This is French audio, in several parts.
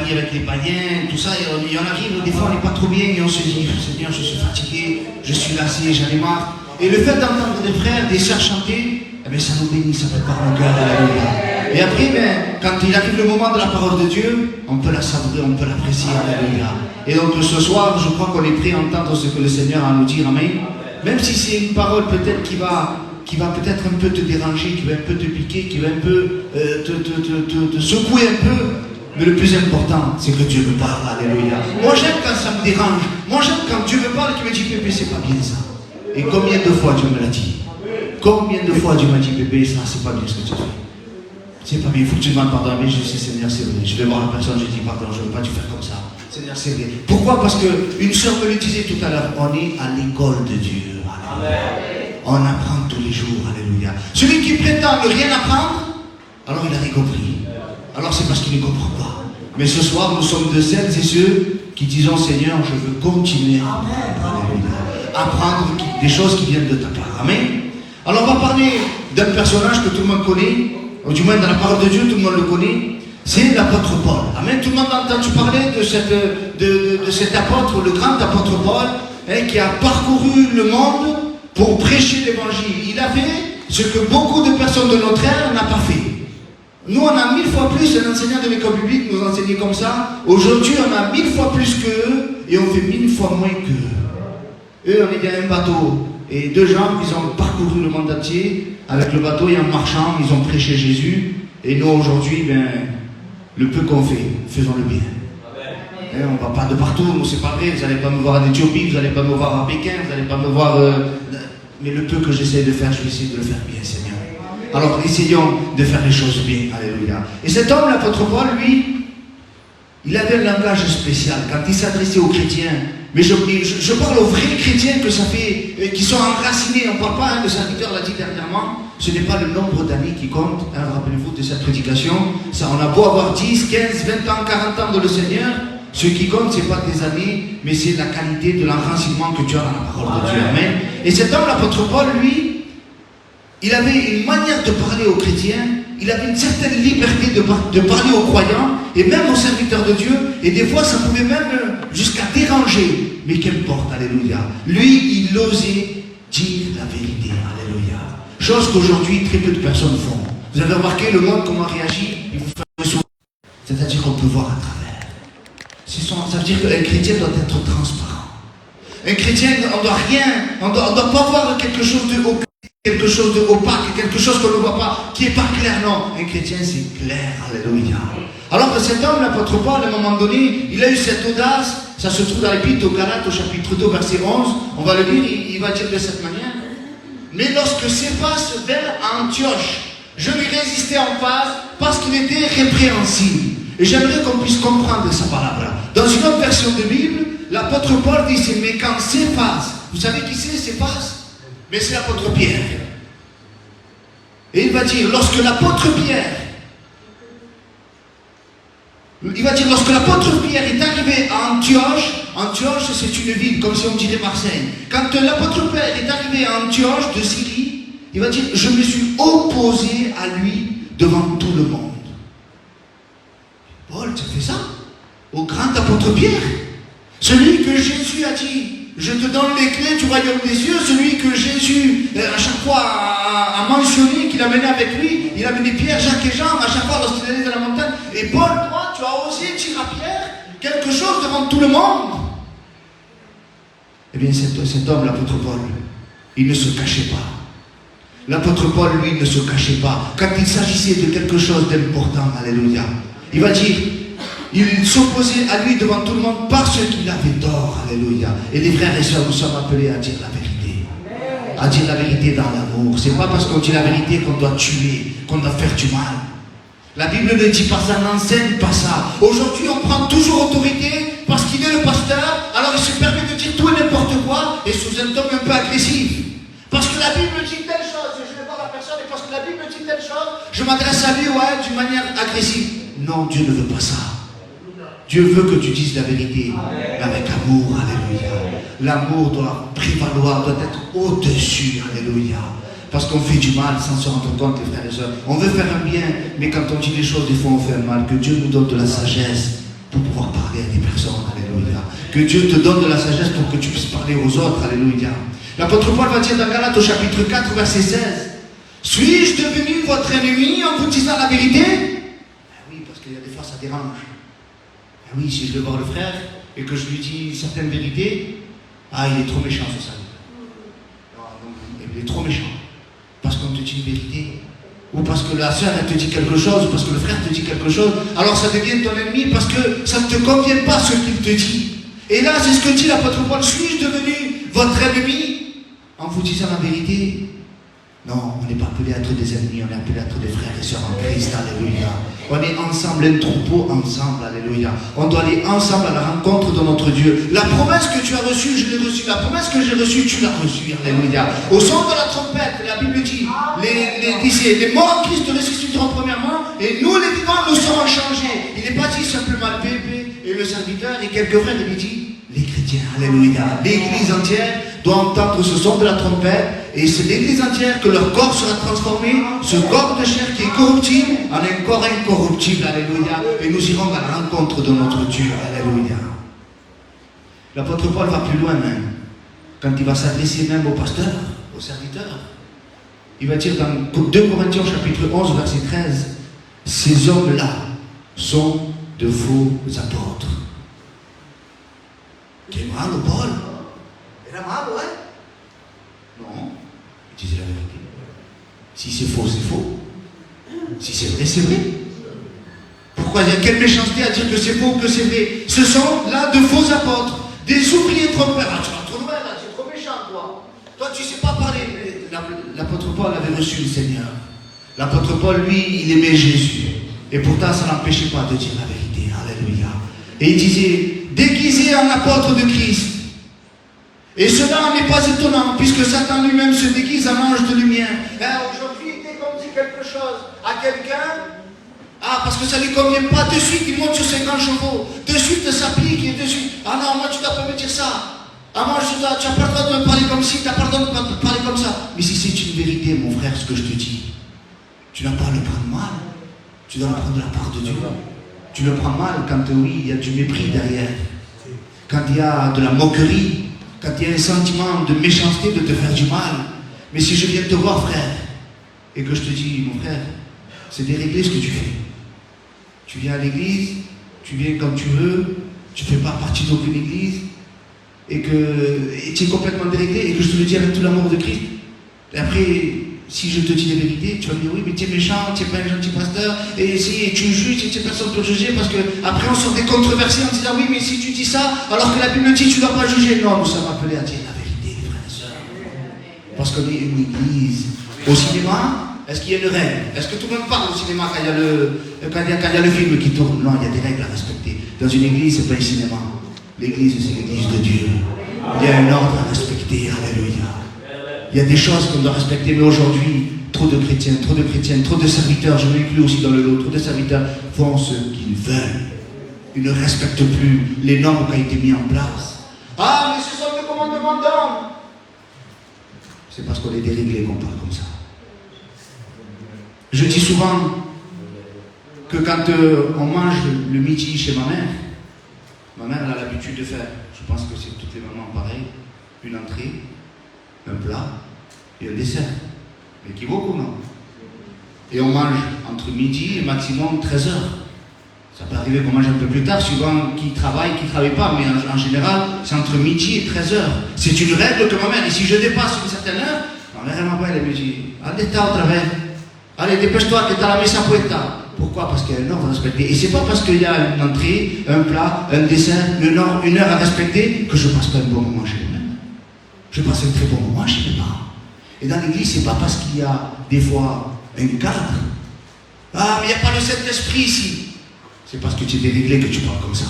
compagnie avec les païens, tout ça, et on arrive, des fois on n'est pas trop bien, et on se dit, Seigneur, je suis fatigué, je suis lassé, j'en ai marre. Et le fait d'entendre des frères, des sœurs chanter, eh bien, ça nous bénit, ça prépare mon cœur, alléluia. Et après, ben, quand il arrive le moment de la parole de Dieu, on peut la savourer, on peut l'apprécier, alléluia. Et donc ce soir, je crois qu'on est prêt à entendre ce que le Seigneur a à nous dire, amen. Même si c'est une parole peut-être qui va peut-être un peu te déranger, qui va un peu te piquer, qui va un peu te secouer un peu. Mais le plus important, c'est que Dieu me parle, alléluia. Moi j'aime quand ça me dérange. Moi j'aime quand Dieu me parle et qu'il me dit, Pépé, c'est pas bien ça. Et combien de fois Dieu me l'a dit? Combien de fois Dieu m'a dit, Pépé, ça c'est pas bien ce que tu fais. C'est pas bien, il faut que tu demandes pardon. Mais je dis, Seigneur, c'est vrai. Je vais voir la personne, je dis, pardon, je ne veux pas te faire comme ça. Seigneur, c'est vrai. Pourquoi? Parce qu'une sœur me le disait tout à l'heure, on est à l'école de Dieu. Amen. On apprend tous les jours, alléluia. Celui qui prétend ne rien apprendre, alors il n'a rien compris. Alors c'est parce qu'il ne comprend pas. Mais ce soir, nous sommes de celles et ceux qui disons, Seigneur, je veux continuer à apprendre des choses qui viennent de ta part. Amen. Alors on va parler d'un personnage que tout le monde connaît, ou du moins dans la parole de Dieu, tout le monde le connaît. C'est l'apôtre Paul. Amen. Tout le monde a entendu parler de cet apôtre, le grand apôtre Paul, qui a parcouru le monde pour prêcher l'évangile. Il a fait ce que beaucoup de personnes de notre ère n'ont pas fait. Nous, on a 1000 fois plus, un enseignant de l'école biblique nous enseignait comme ça. Aujourd'hui, on a 1000 fois plus qu'eux et on fait 1000 fois moins qu'eux. Eux, on est dans un bateau. Et deux gens, ils ont parcouru le monde entier avec le bateau et en marchant, ils ont prêché Jésus. Et nous, aujourd'hui, ben, le peu qu'on fait, faisons le bien. On ne va pas de partout, c'est pas vrai, vous n'allez pas me voir en Éthiopie, vous n'allez pas me voir à Pékin, vous n'allez pas me voir... mais le peu que j'essaie de faire, je vais essayer de le faire bien, Seigneur. Alors, essayons de faire les choses bien, alléluia. Et cet homme, l'apôtre Paul, lui, il avait un langage spécial quand il s'adressait aux chrétiens. Mais je parle aux vrais chrétiens que ça fait, qui sont enracinés. On ne parle pas, le serviteur l'a dit dernièrement, ce n'est pas le nombre d'années qui compte. Hein, rappelez-vous de cette prédication. Ça, on a beau avoir 10, 15, 20 ans, 40 ans dans le Seigneur. Ce qui compte, ce n'est pas tes années, mais c'est la qualité de l'enracinement que tu as dans la parole de Dieu. Amen. Et cet homme, l'apôtre Paul, lui, il avait une manière de parler aux chrétiens, il avait une certaine liberté de parler aux croyants, et même aux serviteurs de Dieu, et des fois ça pouvait même jusqu'à déranger. Mais qu'importe, alléluia. Lui, il osait dire la vérité, alléluia. Chose qu'aujourd'hui, très peu de personnes font. Vous avez remarqué le monde, comment réagit? Il vous fait le sourire. C'est-à-dire qu'on peut voir à travers. Ça veut dire qu'un chrétien doit être transparent. Un chrétien, on ne doit rien, on doit pas voir quelque chose d'opaque, quelque chose qu'on ne voit pas, qui n'est pas clair, non. Un chrétien, c'est clair, alléluia. Alors que cet homme, l'apôtre Paul, à un moment donné, il a eu cette audace, ça se trouve dans l'épître aux Galates, au chapitre 2, verset 11, on va le lire, il va dire de cette manière. Mais lorsque Céphas vint à Antioche, je lui résistais en face parce qu'il était répréhensible. Et j'aimerais qu'on puisse comprendre sa parole. Dans une autre version de Bible, l'apôtre Paul dit, mais quand Céphas, vous savez qui c'est Céphas? Mais c'est l'apôtre Pierre. Et il va dire, lorsque l'apôtre Pierre est arrivé à Antioche c'est une ville, comme si on dirait Marseille. Quand l'apôtre Pierre est arrivé à Antioche de Syrie, il va dire, je me suis opposé à lui devant tout le monde. Paul, tu fais ça? Au grand apôtre Pierre, celui que Jésus a dit, je te donne les clés du royaume des cieux, celui que Jésus, à chaque fois, a mentionné, qu'il a mené avec lui, il a mené Pierre, Jacques et Jean, à chaque fois lorsqu'il allait dans la montagne. Et Paul, toi, tu as osé dire à Pierre quelque chose devant tout le monde. Eh bien, cet homme, l'apôtre Paul, il ne se cachait pas. L'apôtre Paul, lui, ne se cachait pas. Quand il s'agissait de quelque chose d'important, alléluia, il va dire, il s'opposait à lui devant tout le monde parce qu'il avait tort, alléluia. Et les frères et sœurs, nous sommes appelés à dire la vérité. À dire la vérité dans l'amour. C'est pas parce qu'on dit la vérité qu'on doit tuer, qu'on doit faire du mal. La Bible ne dit pas ça, n'enseigne pas ça. Aujourd'hui, on prend toujours autorité parce qu'il est le pasteur, alors il se permet de dire tout et n'importe quoi, et sous un ton un peu agressif. Parce que la Bible dit telle chose, je vais voir la personne, et parce que la Bible dit telle chose, je m'adresse à lui, ouais, d'une manière agressive. Non, Dieu ne veut pas ça. Dieu veut que tu dises la vérité, mais avec amour, alléluia. L'amour doit prévaloir, doit être au-dessus, alléluia. Parce qu'on fait du mal sans se rendre compte, les frères et sœurs. On veut faire un bien, mais quand on dit les choses, des fois on fait un mal. Que Dieu nous donne de la sagesse pour pouvoir parler à des personnes. Alléluia. Que Dieu te donne de la sagesse pour que tu puisses parler aux autres. Alléluia. L'apôtre Paul va dire dans Galates au chapitre 4, verset 16. Suis-je devenu votre ennemi en vous disant la vérité? Oui, parce qu'il y a des fois ça dérange. Oui, si je vais voir le frère et que je lui dis certaines vérités, il est trop méchant ce ça. Il est trop méchant. Parce qu'on te dit une vérité. Ou parce que la sœur elle te dit quelque chose, ou parce que le frère te dit quelque chose. Alors ça devient ton ennemi parce que ça ne te convient pas ce qu'il te dit. Et là, c'est ce que dit l'apôtre Paul. Suis-je devenu votre ennemi en vous disant la vérité? Non, on n'est pas appelé à être des ennemis, on est appelé à être des frères et sœurs en Christ, alléluia. On est ensemble, un troupeau ensemble, alléluia. On doit aller ensemble à la rencontre de notre Dieu. La promesse que tu as reçue, je l'ai reçue. La promesse que j'ai reçue, tu l'as reçue, alléluia. Au son de la trompette, la Bible dit, les morts en Christ ressusciteront premièrement, et nous les vivants, nous serons changés. Il n'est pas dit simplement le bébé et le serviteur, et quelques frères, il dit, les chrétiens, alléluia. L'église entière doit entendre ce son de la trompette, et c'est l'église entière que leur corps sera transformé, ce corps de chair qui est corruptible, en un corps incorruptible, alléluia. Et nous irons à la rencontre de notre Dieu, alléluia. L'apôtre Paul va plus loin même, quand il va s'adresser même aux pasteurs, aux serviteurs. Il va dire dans 2 Corinthiens chapitre 11, verset 13, ces hommes-là sont de faux apôtres. T'es mal, Paul? Il est mal, ouais? Non, il disait la vérité. Si c'est faux, c'est faux. Si c'est vrai, c'est vrai. Pourquoi il y a quelle méchanceté à dire que c'est faux ou que c'est vrai? Ce sont là de faux apôtres, des ouvriers trompeurs. Ah, tu vas trop loin là, tu es trop méchant, toi. Toi, tu ne sais pas parler. L'apôtre Paul avait reçu le Seigneur. L'apôtre Paul, lui, il aimait Jésus. Et pourtant, ça n'empêchait pas de dire la vérité. Alléluia. Et il disait, déguisé en apôtre de Christ. Et cela n'est pas étonnant, puisque Satan lui-même se déguise en ange de lumière. Aujourd'hui, dès qu'on dit quelque chose à quelqu'un, parce que ça ne lui convient pas, de suite il monte sur 50 chevaux, de suite ça pique, et de suite, non, moi tu ne dois pas me dire ça. Moi tu n'as pas le droit de me parler comme ci, tu n'as pas le droit de me parler comme ça. Mais si c'est une vérité, mon frère, ce que je te dis, tu n'as pas à le prendre mal, tu dois le prendre de la part de Dieu. Tu le prends mal quand, oui, il y a du mépris derrière, quand il y a de la moquerie, quand il y a un sentiment de méchanceté, de te faire du mal. Mais si je viens te voir, frère, et que je te dis, mon frère, c'est déréglé ce que tu fais. Tu viens à l'église, tu viens quand tu veux, tu ne fais pas partie d'aucune église, et tu es complètement déréglé, et que je te le dis avec tout l'amour de Christ. Et après, si je te dis la vérité, tu vas me dire, oui, mais tu es méchant, tu n'es pas un gentil pasteur, et si tu juges, et personne ne peut juger, parce qu'après on sort des controversés en disant, oui, mais si tu dis ça, alors que la Bible dit, tu ne dois pas juger. Non, nous sommes appelés à dire la vérité, les frères et sœurs. Parce qu'on est une église. Au cinéma, est-ce qu'il y a une règle? Est-ce que tout le monde parle au cinéma quand il y a le film qui tourne? Non, il y a des règles à respecter. Dans une église, ce n'est pas un cinéma. L'église, c'est l'église de Dieu. Il y a un ordre à respecter, alléluia. Il y a des choses qu'on doit respecter, mais aujourd'hui, trop de chrétiens, trop de serviteurs, je m'inclus aussi dans le lot, trop de serviteurs font ce qu'ils veulent. Ils ne respectent plus les normes qui ont été mises en place. Mais ce sont des commandements d'hommes. C'est parce qu'on est déréglé qu'on parle comme ça. Je dis souvent que quand on mange le midi chez ma mère elle a l'habitude de faire, je pense que c'est toutes les mamans pareil, une entrée, un plat et un dessert. Mais qui beaucoup, non? Et on mange entre midi et maximum 13h. Ça peut arriver qu'on mange un peu plus tard, suivant qui travaille, qui ne travaille pas, mais en général, c'est entre midi et 13h. C'est une règle que ma mère, et si je dépasse une certaine heure, ma mère elle m'appelle et me dit, allez, t'as au travers. Allez, dépêche-toi, que t'as la mesa puesta. Pourquoi? Parce qu'il y a une heure à respecter. Et c'est pas parce qu'il y a une entrée, un plat, un dessert, une heure à respecter que je passe pas un bon moment chez moi-même. Je passe un très bon moment chez mes parents. Et dans l'église, c'est pas parce qu'il y a des fois un cadre. Mais il n'y a pas le Saint-Esprit ici. C'est parce que tu es déréglé que tu parles comme ça.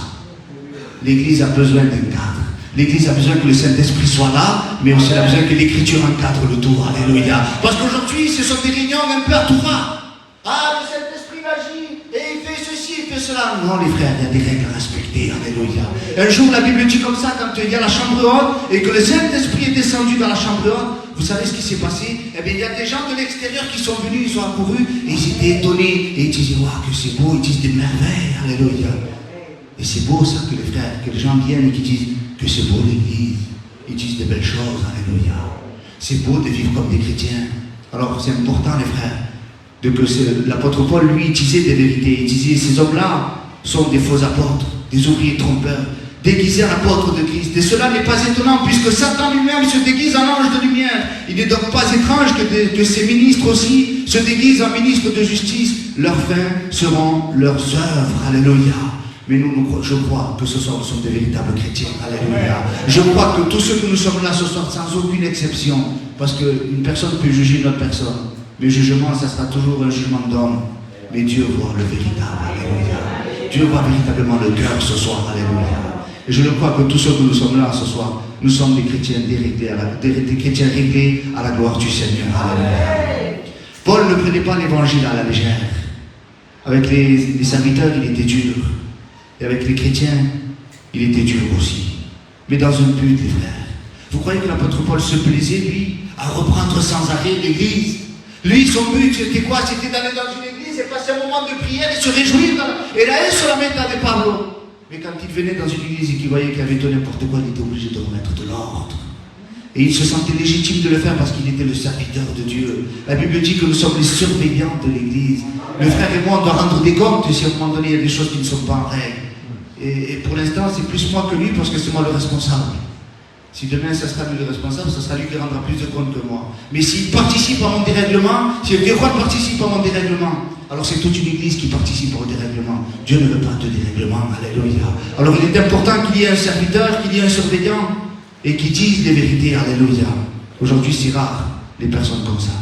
L'église a besoin d'un cadre. L'église a besoin que le Saint-Esprit soit là, mais aussi elle a besoin que l'Écriture encadre le tout. Alléluia. Parce qu'aujourd'hui, ce sont des réunions un peu à tout va. Le Saint-Esprit agit, et il fait ceci, il fait cela. Non, les frères, il y a des règles à respecter. Alléluia. Un jour, la Bible dit comme ça, quand il y a la chambre haute, et que le Saint-Esprit est descendu dans la chambre haute, vous savez ce qui s'est passé? Eh bien, il y a des gens de l'extérieur qui sont venus, ils sont accourus, et ils étaient étonnés, et ils disaient, waouh, que c'est beau, ils disent des merveilles. Alléluia. Et c'est beau ça que les frères, que les gens viennent et qui disent que c'est beau l'église. Ils disent des belles choses, alléluia. C'est beau de vivre comme des chrétiens. Alors c'est important les frères, que l'apôtre Paul lui disait des vérités. Il disait ces hommes-là sont des faux apôtres, des ouvriers trompeurs, déguisés en apôtres de Christ. Et cela n'est pas étonnant puisque Satan lui-même se déguise en ange de lumière. Il n'est donc pas étrange que ces ministres aussi se déguisent en ministres de justice. Leurs fins seront leurs œuvres. Alléluia. Mais nous, je crois que ce soir, nous sommes des véritables chrétiens. Alléluia. Je crois que tous ceux que nous sommes là ce soir, sans aucune exception, parce qu'une personne peut juger une autre personne. Mais le jugement, ça sera toujours un jugement d'homme. Mais Dieu voit le véritable. Alléluia. Dieu voit véritablement le cœur ce soir. Alléluia. Et je le crois que tous ceux que nous sommes là ce soir, nous sommes des chrétiens des chrétiens réglés à la gloire du Seigneur. Alléluia. Paul ne prenait pas l'évangile à la légère. Avec les serviteurs, il était dur. Et avec les chrétiens, il était dur aussi. Mais dans un but, les frères. Vous croyez que l'apôtre Paul se plaisait, lui, à reprendre sans arrêt l'église? Lui, son but, c'était quoi? C'était d'aller dans une église et passer un moment de prière et se réjouir. Et là, il se la mettait avec Pablo. Mais quand il venait dans une église et qu'il voyait qu'il avait tout n'importe quoi, il était obligé de remettre de l'ordre. Et il se sentait légitime de le faire parce qu'il était le serviteur de Dieu. La Bible dit que nous sommes les surveillants de l'église. Le frère et moi, on doit rendre des comptes si à un moment donné, il y a des choses qui ne sont pas en règle. Et pour l'instant, c'est plus moi que lui parce que c'est moi le responsable. Si demain, ça sera lui le responsable, ça sera lui qui rendra plus de comptes que moi. Mais s'il participe à mon dérèglement, si le roi participe à mon dérèglement, alors c'est toute une église qui participe au dérèglement. Dieu ne veut pas de dérèglement. Alléluia. Alors il est important qu'il y ait un serviteur, qu'il y ait un surveillant et qui dise les vérités. Alléluia. Aujourd'hui, c'est rare, les personnes comme ça.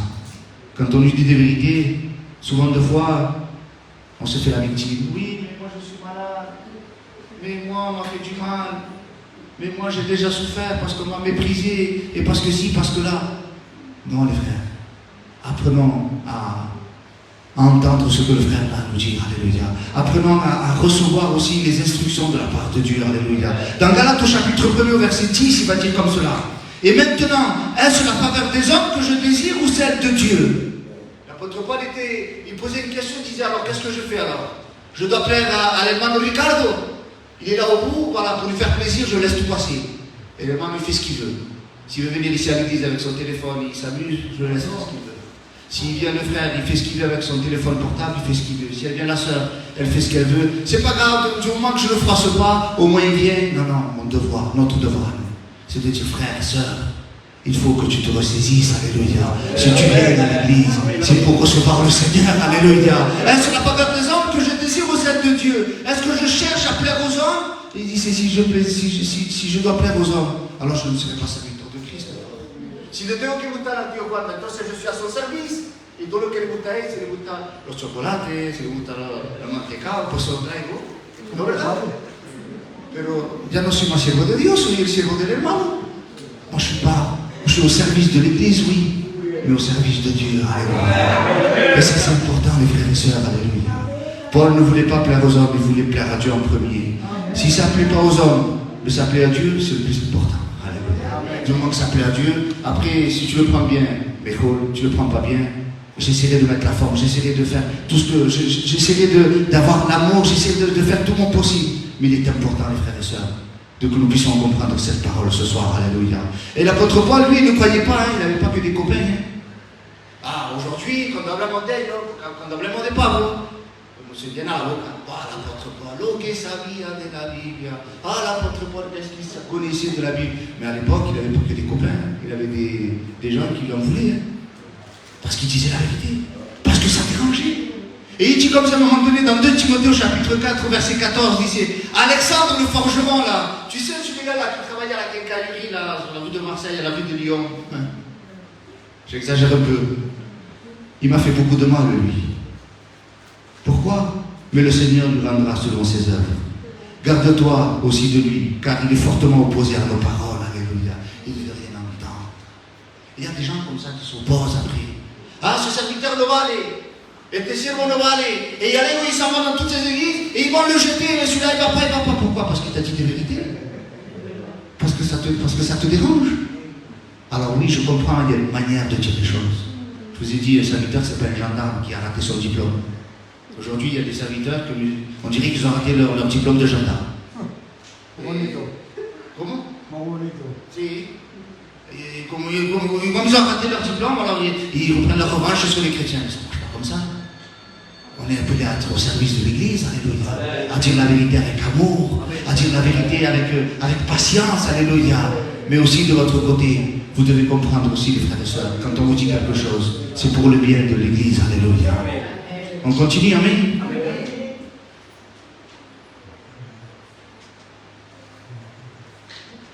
Quand on lui dit des vérités, souvent de fois, on se fait la victime. Oui, mais moi je suis malade. Mais moi, on m'a fait du mal. Mais moi, j'ai déjà souffert parce qu'on m'a méprisé. Et parce que si, parce que là. Non, les frères. Apprenons à entendre ce que le frère va nous dire. Alléluia. Apprenons à recevoir aussi les instructions de la part de Dieu. Alléluia. Dans Galates au chapitre 1 au verset 10, il va dire comme cela. Et maintenant, est-ce la faveur des hommes que je désire ou celle de Dieu? L'apôtre Paul il posait une question, il disait alors qu'est-ce que je fais alors? Je dois plaire à l'hermano Ricardo. Il est là au bout, voilà, pour lui faire plaisir, je laisse tout passer. Et l'hermano il fait ce qu'il veut. S'il veut venir ici à l'église avec son téléphone, il s'amuse, je le laisse faire ce qu'il veut. S'il vient le frère, il fait ce qu'il veut avec son téléphone portable, il fait ce qu'il veut. Si elle vient la soeur, elle fait ce qu'elle veut. C'est pas grave, du moment que je ne le froisse pas, au moins il vient. Non, mon devoir, notre devoir, c'est de dire frère, sœur, il faut que tu te ressaisisses, alléluia. Si tu viens à l'église, c'est pour recevoir le Seigneur, alléluia. Est-ce la faveur des hommes que je désire aux aides de Dieu? Est-ce que je cherche à plaire aux hommes? Il dit, si je dois plaire aux hommes, alors je ne serai pas serviteur de Christ. Si le Dio che butta a Dio, guarda, entonces je suis à son service. Y todo lo que le gusta a él, se le gusta los chocolates, se le gusta la manteca, pues lo traigo. ¿No verdad? Pero ya no soy más siervo de Dios, soy el siervo del hermano. Moi, je suis au service de l'église, oui, mais au service de Dieu. Alléluia. Et ça, c'est important, les frères et sœurs. Alléluia. Paul ne voulait pas plaire aux hommes, il voulait plaire à Dieu en premier. Si ça ne plaît pas aux hommes, mais ça plaît à Dieu, c'est le plus important. Alléluia. Du moment que ça plaît à Dieu, après, si tu le prends bien, mais tu ne le prends pas bien, j'essaierai de mettre la forme, j'essaierai de faire tout ce que. J'essaierai d'avoir l'amour, j'essaierai de faire tout mon possible. Mais il est important, les frères et sœurs, que nous puissions comprendre cette parole ce soir. Alléluia. Et l'apôtre Paul, lui, il ne croyait pas, il n'avait pas que des copains. Ah, aujourd'hui, cuando hablamos de ellos, cuando hablemos de Pablo, pues se llena la boca. Ah, l'apôtre Paul, lo que sabía de la Bible. Ah, l'apôtre Paul, qu'est-ce qu'il connaissait de la Bible. Mais à l'époque, il n'avait pas que des copains. Il avait des gens qui lui en voulaient. Parce qu'il disait la vérité. Parce que ça dérangeait. Et il dit comme ça à un moment donné, dans 2 Timothée au chapitre 4, verset 14, il disait, Alexandre le forgeron là, tu sais celui-là là, qui travaillait à la quincaillerie là, sur la rue de Marseille, à la rue de Lyon. Hein? J'exagère un peu. Il m'a fait beaucoup de mal, lui. Pourquoi? Mais le Seigneur lui rendra selon ses œuvres. Garde-toi aussi de lui, car il est fortement opposé à nos paroles. Alléluia. Il ne veut rien entendre. Il y a des gens comme ça qui s'opposent après. Ah, ce serviteur ne va aller. Et tes siervos ne va aller. Et il y a où il s'en va dans toutes ces églises et ils vont le jeter. Et celui-là, il va pas. Pourquoi? Parce qu'il t'a dit des vérités. Parce que ça te dérange. Alors oui, je comprends, il y a une manière de dire les choses. Je vous ai dit, un serviteur, c'est pas un gendarme qui a raté son diplôme. Aujourd'hui, il y a des serviteurs que On dirait qu'ils ont raté leur diplôme de gendarme. Bonito. Comment? Más bonito. Si. Et comme ils ont raté leur diplôme, alors ils reprennent leur revanche sur les chrétiens. Ça ne marche pas comme ça. On est appelé à être au service de l'Église, alléluia. À dire la vérité avec amour, à dire la vérité avec patience, alléluia. Mais aussi de votre côté, vous devez comprendre aussi, les frères et sœurs, quand on vous dit quelque chose, c'est pour le bien de l'Église, alléluia. On continue, amen.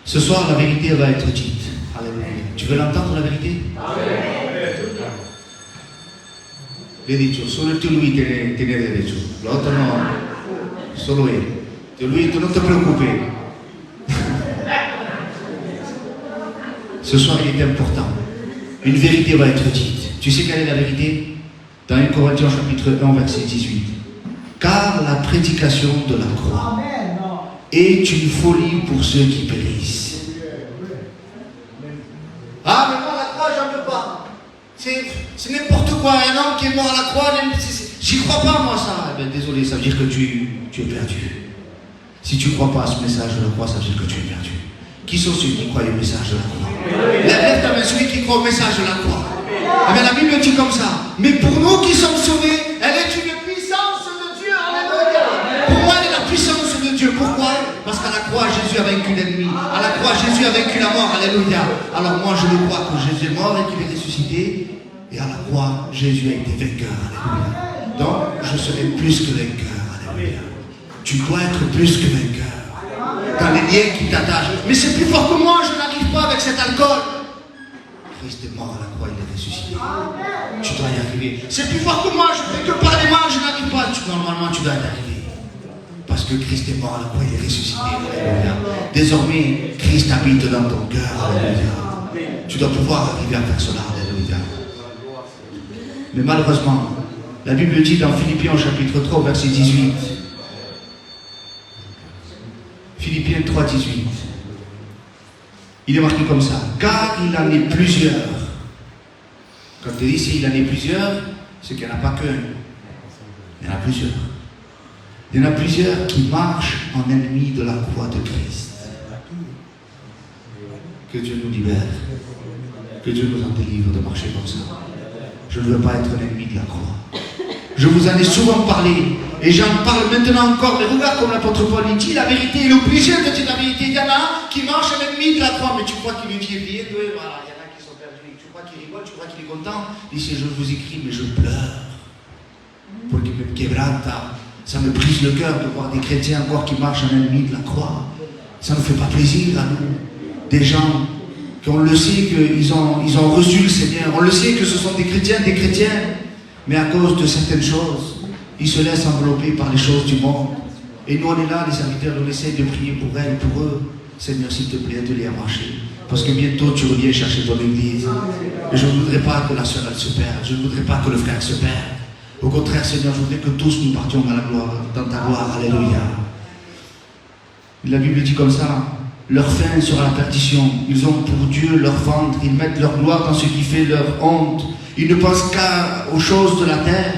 Ce soir, la vérité va être dite. Alléluia. Tu veux l'entendre, la vérité? Le he dicho, solo el tío Luis tiene derecho. Lo otro no, solo él. Tío Luis, tú no te preocupes. Ce soir, il est important. Une vérité va être dite. Tu sais quelle est la vérité? Dans 1 Corinthiens chapitre 1, verset 18. Car la prédication de la croix est une folie pour ceux qui périssent. Ah, mais moi, la croix, j'en veux pas. C'est n'importe quoi. Un homme qui est mort à la croix, j'y crois pas, moi, ça. Eh bien, désolé, ça veut dire que tu es perdu. Si tu ne crois pas à ce message de la croix, ça veut dire que tu es perdu. Qui sont ceux qui croient au message de la croix? Lève ta main, celui qui croit au message de la croix. Eh bien, la Bible dit comme ça. Mais pour nous qui sommes sauvés, elle est une puissance de Dieu. Alléluia. Pour moi, elle est la puissance de Dieu. Pourquoi? Parce qu'à la croix, Jésus a vaincu l'ennemi. À la croix, Jésus a vaincu la mort. Alléluia. Alors moi, je le crois que Jésus est mort et qu'il est ressuscité. Et à la croix, Jésus a été vainqueur. Alléluia. Donc, je serai plus que vainqueur. Alléluia. Tu dois être plus que vainqueur. Dans les liens qui t'attachent. Mais c'est plus fort que moi, je n'arrive pas avec cet alcool. Christ est mort à la croix, il est ressuscité. Tu dois y arriver. C'est plus fort que moi, je ne fais que parler mal, je n'arrive pas. Normalement, tu dois y arriver. Parce que Christ est mort à la croix, il est ressuscité. Alléluia. Désormais, Christ habite dans ton cœur. Alléluia. Tu dois pouvoir arriver à faire cela. Alléluia. Mais malheureusement, la Bible dit dans Philippiens chapitre 3, verset 18. Philippiens 3, 18. Il est marqué comme ça. Car il en est plusieurs. Quand il dit ici, il en est plusieurs, c'est qu'il n'y en a pas qu'un. Il y en a plusieurs. Il y en a plusieurs qui marchent en ennemis de la croix de Christ. Que Dieu nous libère. Que Dieu nous en délivre de marcher comme ça. Je ne veux pas être un ennemi de la croix. Je vous en ai souvent parlé. Et j'en parle maintenant encore. Mais regarde comme l'apôtre Paul il dit la vérité. Il est obligé de dire la vérité. Il y en a un qui marche à l'ennemi de la croix. Mais tu crois qu'il lui dit bien, voilà, il y en a qui sont perdus. Tu crois qu'il rigole, tu crois qu'il est content. Il dit, je vous écris, mais je pleure. Pour qu'il me quebranta. Ça me brise le cœur de voir des chrétiens encore qui marchent à l'ennemi de la croix. Ça ne fait pas plaisir à nous. Des gens qu'on le sait qu'ils ont reçu le Seigneur. On le sait que ce sont des chrétiens. Mais à cause de certaines choses, ils se laissent envelopper par les choses du monde. Et nous, on est là, les serviteurs, on essaie de prier pour elles, pour eux. Seigneur, s'il te plaît, aide-les à marcher. Parce que bientôt, tu reviens chercher ton église. Et je ne voudrais pas que la sœur, elle se perde. Je ne voudrais pas que le frère se perde. Au contraire, Seigneur, je voudrais que tous nous partions à la gloire, dans ta gloire. Alléluia. La Bible dit comme ça, leur fin sera la perdition. Ils ont pour Dieu leur ventre. Ils mettent leur gloire dans ce qui fait leur honte. Ils ne pensent qu'aux choses de la terre.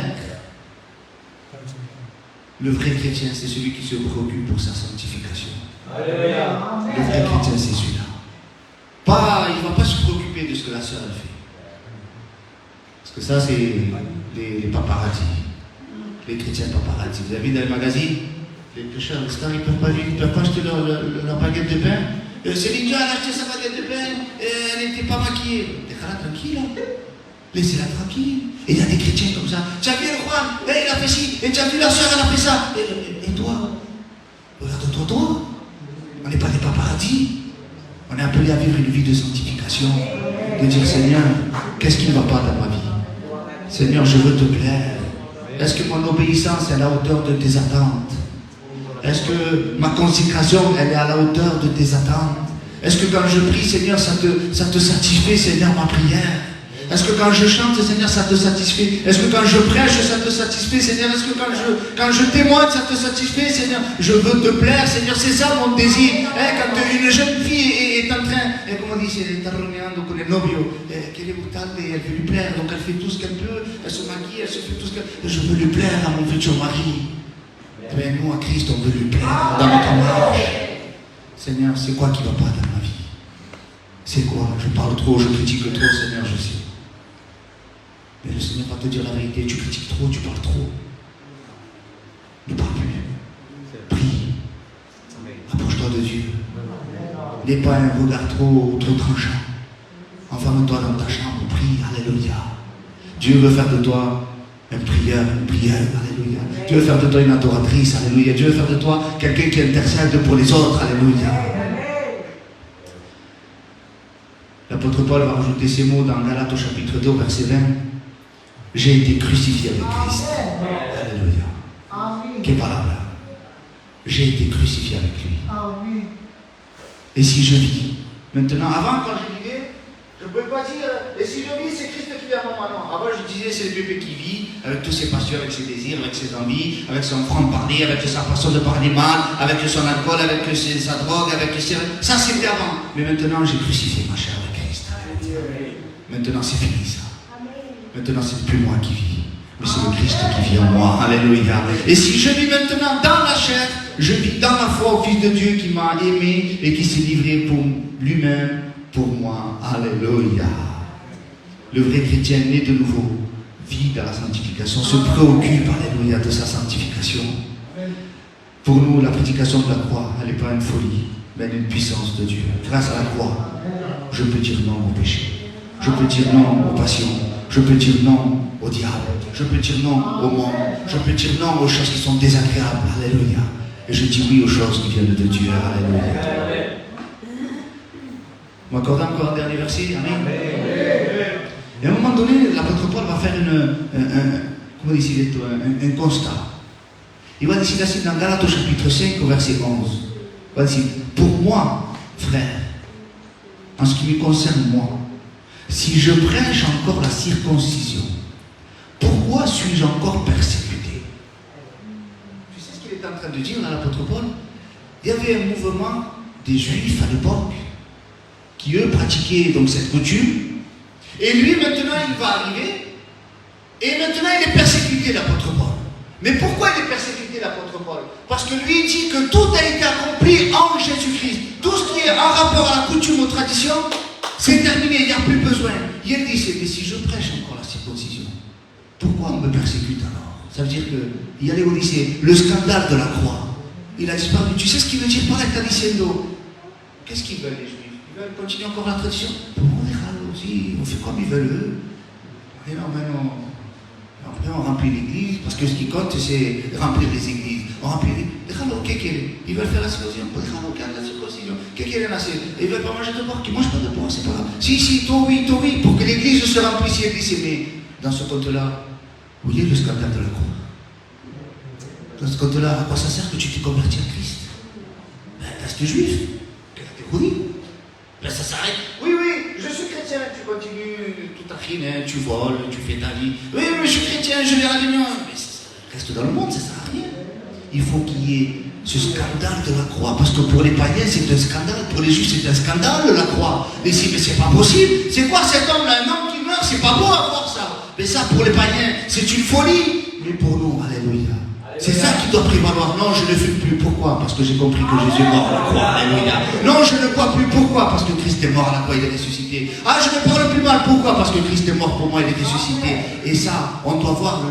Le vrai chrétien, c'est celui qui se préoccupe pour sa sanctification. Alléluia. Le vrai chrétien, c'est celui-là. Il ne va pas se préoccuper de ce que la sœur a fait. Parce que ça, c'est les paparazzi. Les chrétiens paparazzi. Vous avez vu dans les magazines, les pêcheurs, les stars, ils ne peuvent pas acheter leur baguette de pain. Céline Dion, elle a acheté sa baguette de pain, elle n'était pas maquillée. T'es tranquille, hein? Laissez-la tranquille. Et il y a des chrétiens comme ça. Tu as vu le Juan, il a fait ci. Et tu as vu la soeur, elle a fait ça. Et toi? Regarde-toi, toi. On n'est pas des paparazzi. On est appelé à vivre une vie de sanctification. De dire, Seigneur, qu'est-ce qui ne va pas dans ma vie? Seigneur, je veux te plaire. Est-ce que mon obéissance est à la hauteur de tes attentes? Est-ce que ma consécration, elle est à la hauteur de tes attentes? Est-ce que quand je prie, Seigneur, ça te satisfait, Seigneur, ma prière? Est-ce que quand je chante, Seigneur, ça te satisfait? Est-ce que quand je prêche, ça te satisfait, Seigneur? Est-ce que quand je témoigne, ça te satisfait, Seigneur? Je veux te plaire, Seigneur, c'est ça mon désir. Quand une jeune fille est en train, comme on dit, elle est arroneando con el novio, qu'elle est boutade et elle veut lui plaire, donc elle fait tout ce qu'elle peut, elle se maquille, elle se fait tout ce qu'elle peut. Je veux lui plaire à mon futur mari. Eh bien, nous, à Christ, on veut lui plaire dans notre marche. Seigneur, c'est quoi qui ne va pas dans ma vie? C'est quoi? Je parle trop, je critique trop, Seigneur, je sais. Mais le Seigneur va te dire la vérité. Tu critiques trop, tu parles trop. Ne parle plus. Prie. Approche-toi de Dieu. N'aie pas un regard trop tranchant. Enferme-toi dans ta chambre, prie, alléluia. Dieu veut faire de toi un prieur, alléluia. Dieu veut faire de toi une adoratrice, alléluia. Dieu veut faire de toi quelqu'un qui intercède pour les autres, alléluia. L'apôtre Paul va rajouter ces mots dans Galates au chapitre 2, verset 20. J'ai été crucifié avec Christ. Alléluia. Quelle parole. J'ai été crucifié avec lui. Et si je vis, maintenant, avant quand je vivais, je ne pouvais pas dire, et si je vis, c'est Christ qui vit à moi, non. Avant je disais, c'est le bébé qui vit, avec tous ses passions, avec ses désirs, avec ses envies, avec son franc-parler, avec sa façon de parler mal, avec son alcool, avec sa drogue, avec ses... Ça c'était avant. Mais maintenant j'ai crucifié ma chair avec Christ. Maintenant c'est fini ça. Maintenant c'est plus moi qui vis, mais c'est le Christ qui vit en moi. Alléluia. Et si je vis maintenant dans la chair, je vis dans la foi au Fils de Dieu qui m'a aimé et qui s'est livré pour lui-même, pour moi. Alléluia. Le vrai chrétien né de nouveau vit dans la sanctification, se préoccupe, alléluia, de sa sanctification. Pour nous, la prédication de la croix, elle n'est pas une folie, mais une puissance de Dieu. Grâce à la croix, je peux dire non au péché. Je peux dire non aux passions. Je peux dire non au diable. Je peux dire non au monde. Je peux dire non aux choses qui sont désagréables. Alléluia. Et je dis oui aux choses qui viennent de Dieu. Alléluia. Vous m'accordez encore un dernier verset? Amen. Et à un moment donné, l'apôtre Paul va faire un constat. Il va décider ainsi dans Galates au chapitre 5 au verset 11. Il va dire, pour moi, frère, en ce qui me concerne moi, si je prêche encore la circoncision, pourquoi suis-je encore persécuté? Tu sais ce qu'il est en train de dire là, l'apôtre Paul? Il y avait un mouvement des Juifs à l'époque qui eux pratiquaient donc cette coutume. Et lui maintenant il va arriver et maintenant il est persécuté, l'apôtre Paul. Mais pourquoi il est persécuté, l'apôtre Paul? Parce que lui il dit que tout a été accompli en Jésus-Christ. Tout ce qui est en rapport à la coutume, aux traditions, c'est terminé, il n'y a plus besoin. Il dit, mais si je prêche encore la circoncision, pourquoi on me persécute alors? Ça veut dire qu'il y a au lycée, le scandale de la croix, il a disparu. Tu sais ce qu'il veut dire par la diciendo? Qu'est-ce qu'ils veulent les Juifs? Ils veulent continuer encore la tradition? On fait comme ils veulent eux. Et non, mais non. Après on remplit l'église, parce que ce qui compte c'est remplir les églises. On remplit les... Ils veulent faire la circoncision. La circoncision. Ils veulent pas manger de porc. Qui ne mange pas de porc, c'est pas grave. Si, toi oui, pour que l'église se remplisse. Mais dans ce compte-là, vous voyez le scandale de la croix. Dans ce compte-là, à quoi ça sert que tu t'es converti à Christ? Ben, reste juif. Quelle catégorie? Ben, ça s'arrête. Oui, je suis chrétien. Tu continues tout à fine, tu voles, tu fais ta vie. Oui, je suis chrétien, je vais à la réunion. Mais ça reste dans le monde, ça ne sert à rien. Il faut qu'il y ait ce scandale de la croix, parce que pour les païens c'est un scandale, pour les juifs c'est un scandale la croix. Mais si, mais c'est pas possible. C'est quoi cet homme-là? Un homme qui meurt, c'est pas beau à voir ça. Mais ça pour les païens c'est une folie. Mais pour nous, alléluia. C'est ça qui doit prévaloir. Non, je ne fume plus. Pourquoi? Parce que j'ai compris que Jésus est mort à la croix. Alléluia. Non, je ne bois plus. Pourquoi? Parce que Christ est mort à la croix, il est ressuscité. Ah, je ne parle plus mal. Pourquoi? Parce que Christ est mort pour moi, il est ressuscité. Et ça, on doit voir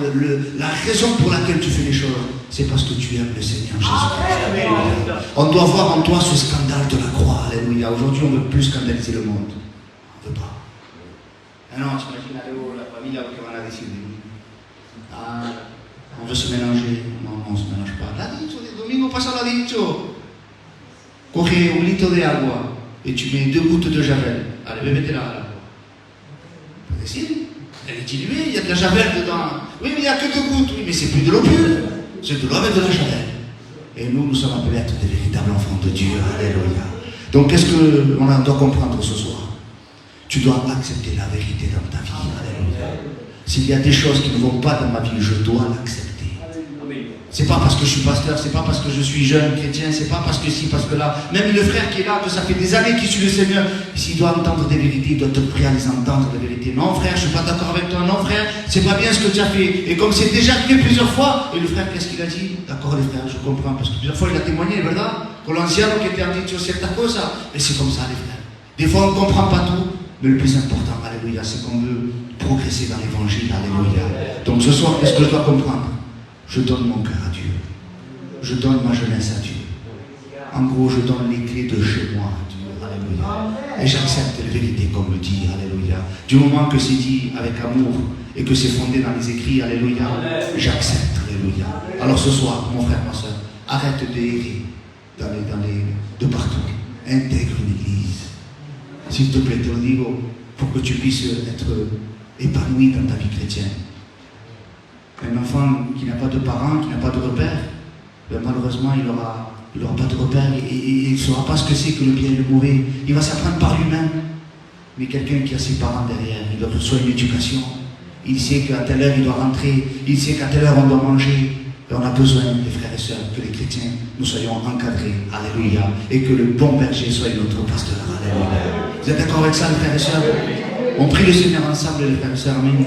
la raison pour laquelle tu fais les choses. C'est parce que tu aimes le Seigneur Jésus-Christ. On doit voir en toi ce scandale de la croix. Alléluia. Aujourd'hui, on ne veut plus scandaliser le monde. On ne veut pas. Ah non, t'imagines aller où la famille là où on a décidé. Ah, on veut se mélanger. Non, on ne se mélange pas. La dicho, le domingo pasa la dicho. Coge un litro de agua et tu mets 2 gouttes de javel. Allez, mettez-la à l'agua. Faut essayer. Elle est diluée, il y a de la javel dedans. Oui, mais il n'y a que 2 gouttes. Oui, mais c'est plus de l'eau pure. C'est de l'eau avec de la javel. Et nous sommes appelés à être des véritables enfants de Dieu. Alléluia. Donc, qu'est-ce qu'on doit comprendre ce soir? Tu dois accepter la vérité dans ta vie. Alléluia. S'il y a des choses qui ne vont pas dans ma vie, je dois l'accepter. C'est pas parce que je suis pasteur, c'est pas parce que je suis jeune chrétien, c'est pas parce que si, parce que là. Même le frère qui est là, que ça fait des années qu'il suit le Seigneur, s'il doit entendre des vérités, il doit être prêt à les entendre, les vérités. Non frère, je suis pas d'accord avec toi, non frère, c'est pas bien ce que tu as fait. Et comme c'est déjà arrivé plusieurs fois, et le frère, qu'est-ce qu'il a dit? D'accord les frères, je comprends, parce que plusieurs fois il a témoigné, ¿verdad? Con l'anciano qui était en dicho cierta cosa. Et c'est comme ça les frères. Des fois on ne comprend pas tout, mais le plus important, alléluia, c'est qu'on veut progresser dans l'évangile, alléluia. Donc ce soir, qu'est-ce que je dois comprendre? Je donne mon cœur à Dieu. Je donne ma jeunesse à Dieu. En gros, je donne les clés de chez moi à Dieu. Alléluia. Et j'accepte la vérité comme le dit. Alléluia. Du moment que c'est dit avec amour et que c'est fondé dans les écrits. Alléluia. J'accepte. Alléluia. Alors ce soir, mon frère, ma soeur, arrête d'errer de partout. Intègre l'église. S'il te plaît, te le digo, pour que tu puisses être épanoui dans ta vie chrétienne. Un enfant qui n'a pas de parents, qui n'a pas de repères, ben malheureusement, il n'aura pas de repères et il ne saura pas ce que c'est que le bien et le mauvais. Il va s'apprendre par lui-même. Mais quelqu'un qui a ses parents derrière, il reçoit une éducation. Il sait qu'à telle heure, il doit rentrer. Il sait qu'à telle heure, on doit manger. Et on a besoin, les frères et sœurs, que les chrétiens, nous soyons encadrés. Alléluia. Et que le bon berger soit notre pasteur. Alléluia. Vous êtes d'accord avec ça, les frères et sœurs? On prie le Seigneur ensemble, les frères et sœurs. Amen.